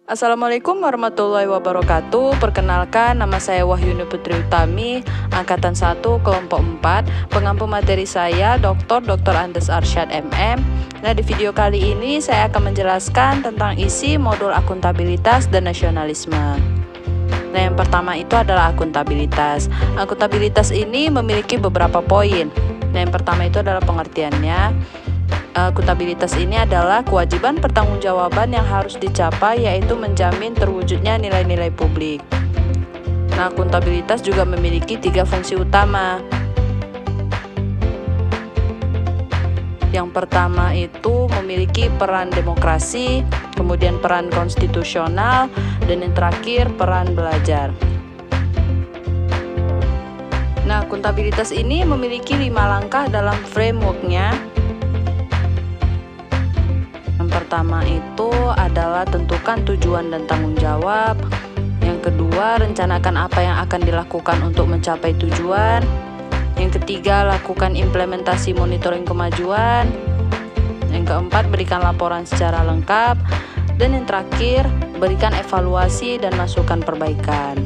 Assalamualaikum warahmatullahi wabarakatuh. Perkenalkan, nama saya Wahyuni Putri Utami, Angkatan 1, Kelompok 4. Pengampu materi saya Dr. Andes Arsyad MM. Nah, di video kali ini saya akan menjelaskan tentang isi modul akuntabilitas dan nasionalisme. Nah, yang pertama itu adalah akuntabilitas. Akuntabilitas ini memiliki beberapa poin. Nah, yang pertama itu adalah pengertiannya. Akuntabilitas ini adalah kewajiban pertanggungjawaban yang harus dicapai, yaitu menjamin terwujudnya nilai-nilai publik. Nah, akuntabilitas juga memiliki 3 fungsi utama. Yang pertama itu memiliki peran demokrasi, kemudian peran konstitusional, dan yang terakhir peran belajar. Nah, akuntabilitas ini memiliki 5 langkah dalam frameworknya. Pertama itu adalah tentukan tujuan dan tanggung jawab. Yang kedua, rencanakan apa yang akan dilakukan untuk mencapai tujuan. Yang ketiga, lakukan implementasi monitoring kemajuan. Yang keempat, berikan laporan secara lengkap. Dan yang terakhir, berikan evaluasi dan masukan perbaikan.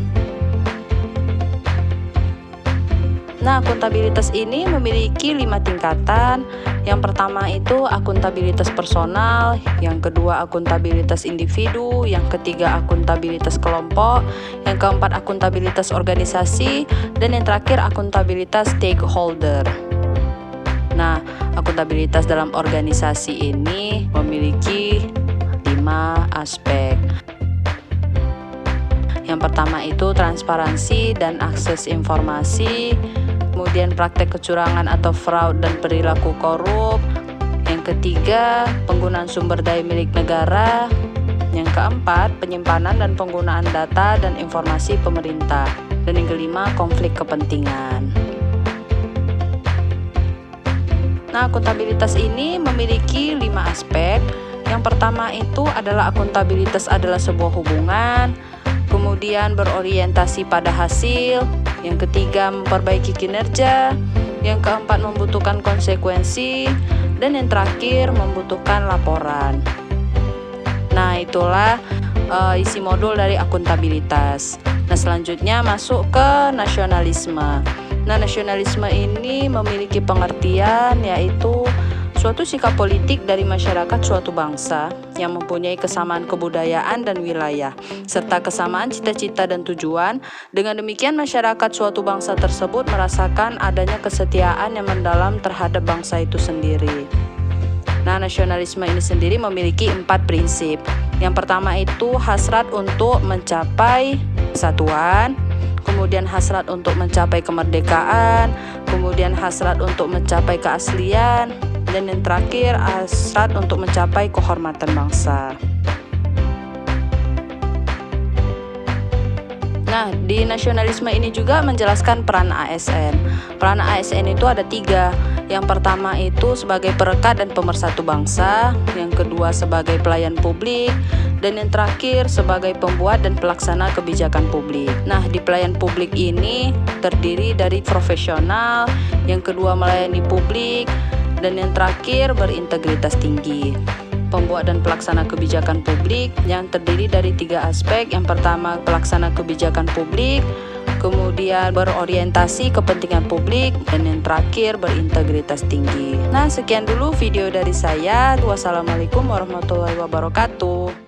Nah, akuntabilitas ini memiliki 5 tingkatan. Yang pertama itu akuntabilitas personal, yang kedua akuntabilitas individu, yang ketiga akuntabilitas kelompok, yang keempat akuntabilitas organisasi, dan yang terakhir akuntabilitas stakeholder. Nah, akuntabilitas dalam organisasi ini memiliki 5 aspek. Yang pertama itu transparansi dan akses informasi, kemudian praktek kecurangan atau fraud dan perilaku korup. Yang ketiga, penggunaan sumber daya milik negara. Yang keempat, penyimpanan dan penggunaan data dan informasi pemerintah. Dan yang kelima, konflik kepentingan. Nah, akuntabilitas ini memiliki 5 aspek. Yang pertama itu adalah akuntabilitas adalah sebuah hubungan, kemudian berorientasi pada hasil. Yang ketiga, memperbaiki kinerja. Yang keempat, membutuhkan konsekuensi. Dan yang terakhir, membutuhkan laporan. Nah, itulah isi modul dari akuntabilitas. Nah, selanjutnya masuk ke nasionalisme. Nah, nasionalisme ini memiliki pengertian yaitu suatu sikap politik dari masyarakat suatu bangsa yang mempunyai kesamaan kebudayaan dan wilayah, serta kesamaan cita-cita dan tujuan. Dengan demikian, masyarakat suatu bangsa tersebut merasakan adanya kesetiaan yang mendalam terhadap bangsa itu sendiri. Nah, nasionalisme ini sendiri memiliki 4 prinsip. Yang pertama itu hasrat untuk mencapai kesatuan, kemudian hasrat untuk mencapai kemerdekaan, kemudian hasrat untuk mencapai keaslian, dan yang terakhir hasrat untuk mencapai kehormatan bangsa. Nah, di nasionalisme ini juga menjelaskan peran ASN. Peran ASN itu ada 3. Yang pertama itu sebagai perekat dan pemersatu bangsa, yang kedua sebagai pelayan publik, dan yang terakhir sebagai pembuat dan pelaksana kebijakan publik. Nah, di pelayan publik ini terdiri dari profesional, yang kedua melayani publik, dan yang terakhir berintegritas tinggi. Pembuat dan pelaksana kebijakan publik yang terdiri dari 3 aspek. Yang pertama, pelaksana kebijakan publik, kemudian berorientasi kepentingan publik, dan yang terakhir berintegritas tinggi. Nah, sekian dulu video dari saya. Wassalamualaikum warahmatullahi wabarakatuh.